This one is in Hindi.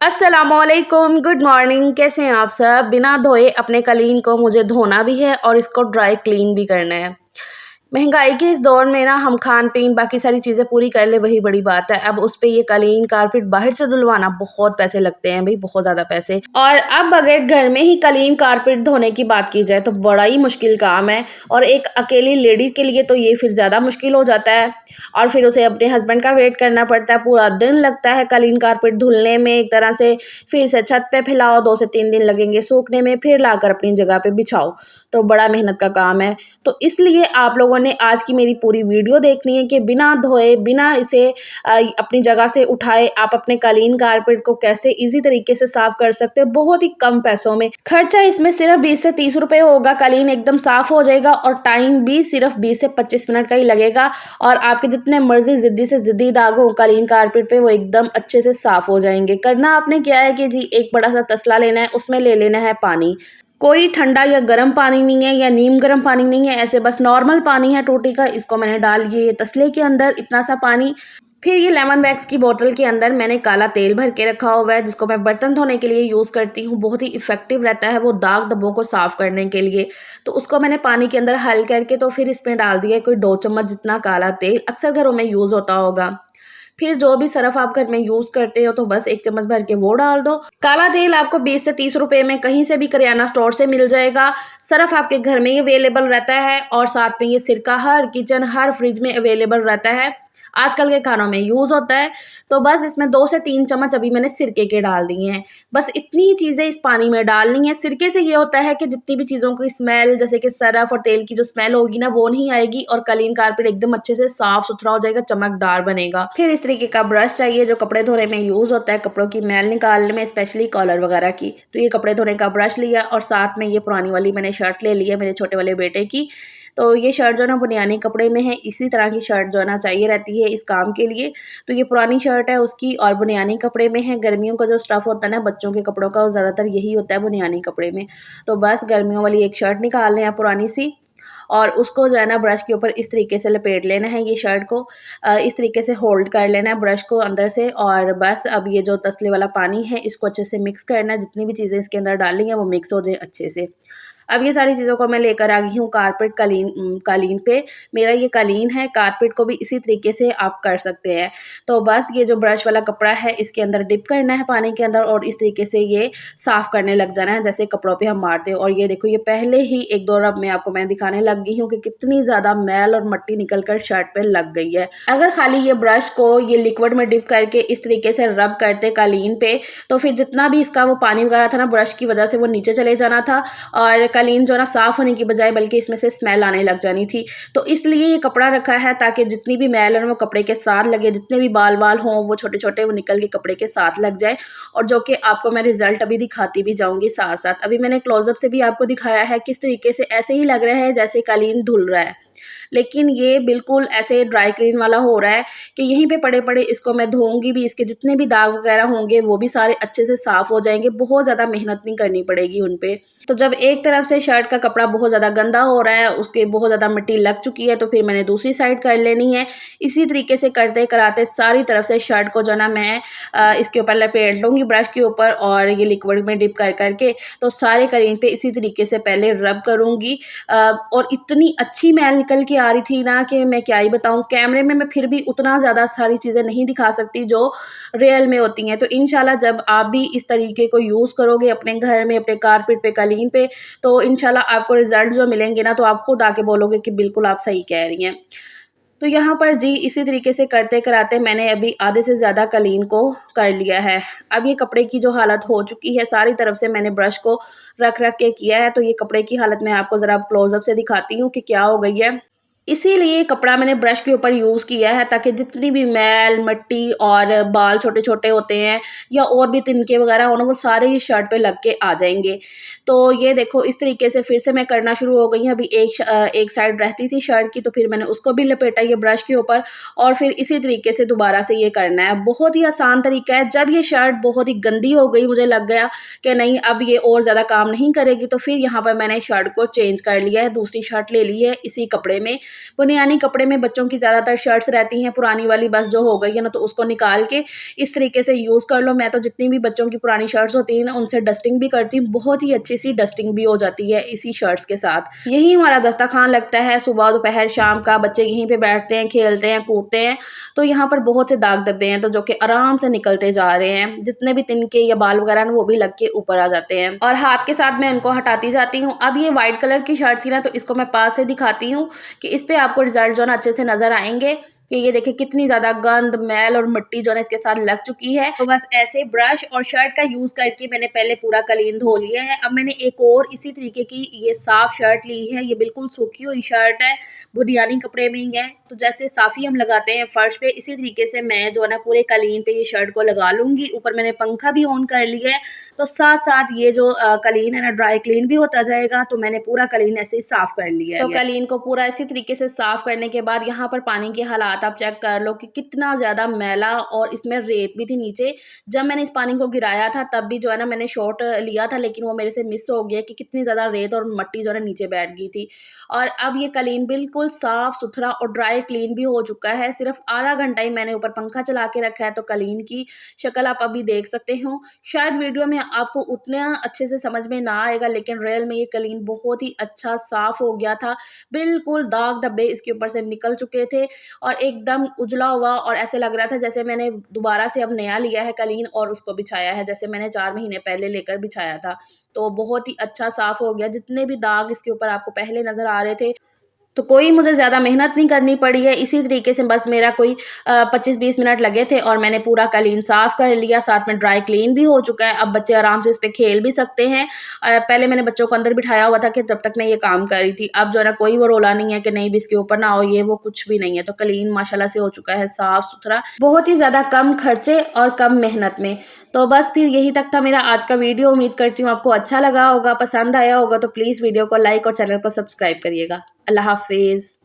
अस्सलामुअलैकुम, गुड मॉर्निंग। कैसे हैं आप सब। बिना धोए अपने कालीन को मुझे धोना भी है और इसको ड्राई क्लीन भी करना है। महंगाई के इस दौर में ना हम खान पीन बाकी सारी चीज़ें पूरी कर ले वही बड़ी बात है। अब उस पे ये कालीन कारपेट बाहर से धुलवाना बहुत पैसे लगते हैं भाई, बहुत ज़्यादा पैसे। और अब अगर घर में ही कालीन कारपेट धोने की बात की जाए तो बड़ा ही मुश्किल काम है और एक अकेली लेडी के लिए तो ये फिर ज़्यादा मुश्किल हो जाता है। और फिर उसे अपने हस्बैंड का वेट करना पड़ता है, पूरा दिन लगता है कालीन कारपेट धुलने में एक तरह से। फिर से छत पे फैलाओ, 2 से 3 दिन लगेंगे सूखने में, फिर लाकर अपनी जगह पे बिछाओ, तो बड़ा मेहनत का काम है। तो इसलिए आप लोगों ने आज की मेरी पूरी वीडियो देखनी है कि बिना धोए, बिना इसे अपनी जगह से उठाए आप अपने कालीन कारपेट को कैसे इजी तरीके से साफ कर सकते हो बहुत ही कम पैसों में। खर्चा इसमें सिर्फ 20 से 30 रुपए होगा, कालीन एकदम साफ हो जाएगा और टाइम भी सिर्फ 20 से 25 मिनट का ही लगेगा। और आपके जितने मर्जी जिद्दी से जिद्दी दाग हो कालीन कारपेट पे वो एकदम अच्छे से साफ हो जाएंगे। करना आपने क्या है कि जी एक बड़ा सा तसला लेना है, उसमें ले लेना है पानी। कोई ठंडा या गर्म पानी नहीं है या नीम गर्म पानी नहीं है, ऐसे बस नॉर्मल पानी है टूटी का। इसको मैंने डाल दिया ये तसले के अंदर, इतना सा पानी। फिर ये लेमन वैक्स की बोतल के अंदर मैंने काला तेल भर के रखा हुआ है, जिसको मैं बर्तन धोने के लिए यूज़ करती हूँ। बहुत ही इफेक्टिव रहता है वो दाग धब्बों को साफ करने के लिए। तो उसको मैंने पानी के अंदर हल करके तो फिर इसमें डाल दिया कोई 2 चम्मच जितना काला तेल, अक्सर घरों में यूज़ होता होगा। फिर जो भी सरफ आप घर में यूज़ करते हो तो बस 1 चम्मच भर के वो डाल दो। काला तेल आपको 20 से 30 रुपए में कहीं से भी करियाना स्टोर से मिल जाएगा। सरफ आपके घर में ही अवेलेबल रहता है और साथ में ये सिरका हर किचन, हर फ्रिज में अवेलेबल रहता है। आजकल के खानों में यूज़ होता है। तो बस इसमें 2 से 3 चम्मच अभी मैंने सिरके के डाल दिए हैं। बस इतनी ही चीज़ें इस पानी में डालनी है। सिरके से ये होता है कि जितनी भी चीज़ों की स्मेल, जैसे कि सरफ और तेल की जो स्मेल होगी ना, वो नहीं आएगी और कालीन कारपेट एकदम अच्छे से साफ-सुथरा हो जाएगा, चमकदार बनेगा। फिर इस तरीके का ब्रश चाहिए जो कपड़े धोने में यूज़ होता है, कपड़ों की मैल निकालने में, स्पेशली कॉलर वगैरह की। तो ये कपड़े धोने का ब्रश लिया और साथ में ये पुरानी वाली मैंने शर्ट ले ली है मेरे छोटे वाले बेटे की। तो ये शर्ट जो है ना बुनियानी कपड़े में है, इसी तरह की शर्ट जो है ना चाहिए रहती है इस काम के लिए। तो ये पुरानी शर्ट है उसकी और बुनियानी कपड़े में है। गर्मियों का जो स्टफ़ होता है ना बच्चों के कपड़ों का, वो ज़्यादातर यही होता है बुनियानी कपड़े में। तो बस गर्मियों वाली एक शर्ट निकाल लें आप पुरानी सी, और उसको जो है ना ब्रश के ऊपर इस तरीके से लपेट लेना है। ये शर्ट को इस तरीके से होल्ड कर लेना है ब्रश को अंदर से, और बस अब ये जो तसले वाला पानी है इसको अच्छे से मिक्स करना है। जितनी भी चीज़ें इसके अंदर डाली हैं वो मिक्स हो जाए अच्छे से। अब ये सारी चीज़ों को मैं लेकर आ गई हूँ कारपेट कालीन पे। मेरा ये कालीन है, कारपेट को भी इसी तरीके से आप कर सकते हैं। तो बस ये जो ब्रश वाला कपड़ा है इसके अंदर डिप करना है पानी के अंदर और इस तरीके से ये साफ़ करने लग जाना है जैसे कपड़ों पे हम मारते हैं। और ये देखो ये पहले ही 1-2 रब में आपको मैं दिखाने लग गई हूँ कि कितनी ज़्यादा मैल और मट्टी निकल कर शर्ट पे लग गई है। अगर खाली ये ब्रश को ये लिक्विड में डिप करके इस तरीके से रब करते कालीन पे, तो फिर जितना भी इसका वो पानी वगैरह था ना ब्रश की वजह से वो नीचे चले जाना था और कालीन जो है ना साफ़ होने की बजाय बल्कि इसमें से स्मेल आने लग जानी थी। तो इसलिए ये कपड़ा रखा है ताकि जितनी भी मैल है वो कपड़े के साथ लगे, जितने भी बाल हों वो छोटे-छोटे वो निकल के कपड़े के साथ लग जाए। और जो कि आपको मैं रिज़ल्ट अभी दिखाती भी जाऊँगी साथ-साथ। अभी मैंने क्लोज़अप से भी आपको दिखाया है किस तरीके से ऐसे ही लग रहा है जैसे कालीन धुल रहा है। लेकिन ये बिल्कुल ऐसे ड्राई क्लीन वाला हो रहा है कि यहीं पे पड़े-पड़े इसको मैं धोऊँगी भी, इसके जितने भी दाग वगैरह होंगे वो भी सारे अच्छे से साफ़ हो जाएँगे, बहुत ज़्यादा मेहनत नहीं करनी पड़ेगी उन पे। तो जब एक तरफ से शर्ट का कपड़ा बहुत ज़्यादा गंदा हो रहा है, उसके बहुत ज़्यादा मिट्टी लग चुकी है, तो फिर मैंने दूसरी साइड कर लेनी है। इसी तरीके से करते-कराते सारी तरफ से शर्ट को जो ना मैं इसके ऊपर लपेट लूँगी ब्रश के ऊपर और ये लिक्विड में डिप कर के तो सारे कालीन पे इसी तरीके से पहले रब करूँगी। और इतनी अच्छी मैल निकल के आ रही थी ना कि मैं क्या ही बताऊँ। कैमरे में मैं फिर भी उतना ज़्यादा सारी चीज़ें नहीं दिखा सकती जो रियल में होती हैं। तो इंशाल्लाह जब आप भी इस तरीके को यूज़ करोगे अपने घर में, अपने कारपेट पे, कालीन पे, तो इंशाल्लाह आपको रिज़ल्ट जो मिलेंगे ना तो आप खुद आके बोलोगे कि बिल्कुल आप सही कह रही हैं। तो यहाँ पर जी इसी तरीके से करते-कराते मैंने अभी आधे से ज़्यादा कालीन को कर लिया है। अब ये कपड़े की जो हालत हो चुकी है, सारी तरफ से मैंने ब्रश को रख-रख के किया है, तो ये कपड़े की हालत मैं आपको ज़रा क्लोज़अप से दिखाती हूँ कि क्या हो गई है। इसीलिए कपड़ा मैंने ब्रश के ऊपर यूज़ किया है ताकि जितनी भी मैल, मिट्टी और बाल छोटे-छोटे होते हैं या और भी तिनके वगैरह हो ना, वो सारे ही शर्ट पे लग के आ जाएँगे। तो ये देखो इस तरीके से फिर से मैं करना शुरू हो गई हूँ। अभी एक साइड रहती थी शर्ट की, तो फिर मैंने उसको भी लपेटा ये ब्रश के ऊपर और फिर इसी तरीके से दोबारा से ये करना है। बहुत ही आसान तरीका है। जब ये शर्ट बहुत ही गंदी हो गई, मुझे लग गया कि नहीं अब ये और ज़्यादा काम नहीं करेगी, तो फिर यहाँ पर मैंने शर्ट को चेंज कर लिया है, दूसरी शर्ट ले ली है इसी कपड़े में। बुनियानी कपड़े में बच्चों की ज़्यादातर शर्ट्स रहती हैं पुरानी वाली, बस जो हो गई है ना तो उसको निकाल के इस तरीके से यूज़ कर लो। मैं तो जितनी भी बच्चों की पुरानी शर्ट्स होती हैं ना उनसे डस्टिंग भी करती हूँ, बहुत ही अच्छी सी डस्टिंग भी हो जाती है इसी शर्ट्स के साथ। यही हमारा दस्तरखान लगता है सुबह दोपहर शाम का, बच्चे यहीं पे बैठते हैं, खेलते हैं, कूदते हैं। तो यहाँ पर बहुत से दाग धब्बे हैं तो जो कि आराम से निकलते जा रहे हैं, जितने भी तिनके या बाल वगैरह ना वो भी लग के ऊपर आ जाते हैं और हाथ के साथ मैं इनको हटाती जाती हूँ। अब ये व्हाइट कलर की शर्ट थी ना तो इसको मैं पास से दिखाती हूँ कि इस पे आपको रिजल्ट जो है ना अच्छे से नजर आएंगे कि ये देखिए कितनी ज़्यादा गंद, मैल और मिट्टी जो है इसके साथ लग चुकी है। तो बस ऐसे ब्रश और शर्ट का यूज़ करके मैंने पहले पूरा क्लीन धो लिया है। अब मैंने एक और इसी तरीके की ये साफ़ शर्ट ली है, ये बिल्कुल सूखी हुई शर्ट है, बुनियानी कपड़े में ही है। तो जैसे साफ़ी हम लगाते हैं फ़र्श पे, इसी तरीके से मैं जो है ना पूरे कालीन पे ये शर्ट को लगा लूँगी। ऊपर मैंने पंखा भी ऑन कर लिया है, तो साथ-साथ ये जो कालीन है ना ड्राई क्लीन भी होता जाएगा। तो मैंने पूरा कालीन ऐसे ही साफ़ कर लिया है। तो कालीन को पूरा इसी तरीके से साफ़ करने के बाद यहाँ पर पानी के हालात आप चेक कर लो कि कितना ज़्यादा मैला और इसमें रेत भी थी नीचे। जब मैंने इस पानी को गिराया था तब भी जो है ना मैंने शॉट लिया था, लेकिन वो मेरे से मिस हो गया कि कितनी ज़्यादा रेत और मिट्टी जो है ना नीचे बैठ गई थी। और अब ये कालीन बिल्कुल साफ़-सुथरा और ड्राई क्लीन भी हो चुका है। सिर्फ़ आधा घंटा ही मैंने ऊपर पंखा चला के रखा है, तो कालीन की शक्ल आप अभी देख सकते हो। शायद वीडियो में आपको उतना अच्छे से समझ में ना आएगा, लेकिन रियल में ये कालीन बहुत ही अच्छा साफ़ हो गया था। बिल्कुल दाग धब्बे इसके ऊपर से निकल चुके थे और एकदम उजला हुआ और ऐसे लग रहा था जैसे मैंने दोबारा से अब नया लिया है कालीन और उसको बिछाया है, जैसे मैंने 4 महीने पहले लेकर बिछाया था। तो बहुत ही अच्छा साफ़ हो गया, जितने भी दाग इसके ऊपर आपको पहले नज़र आ रहे थे तो कोई मुझे ज़्यादा मेहनत नहीं करनी पड़ी है। इसी तरीके से बस मेरा कोई 25-20 मिनट लगे थे और मैंने पूरा कालीन साफ़ कर लिया, साथ में ड्राई क्लीन भी हो चुका है। अब बच्चे आराम से इस पे खेल भी सकते हैं। पहले मैंने बच्चों को अंदर बिठाया हुआ था कि तब तक मैं ये काम कर रही थी। अब जो है ना कोई वो रौला नहीं है कि नहीं भी इसके ऊपर ना हो, ये वो कुछ भी नहीं है। तो कालीन माशाल्लाह से हो चुका है साफ़-सुथरा, बहुत ही ज़्यादा कम खर्चे और कम मेहनत में। तो बस फिर यही तक था मेरा आज का वीडियो। उम्मीद करती हूँ आपको अच्छा लगा होगा, पसंद आया होगा। तो प्लीज़ वीडियो को लाइक और चैनल को सब्सक्राइब करिएगा। अल्लाह हाफ़िज़।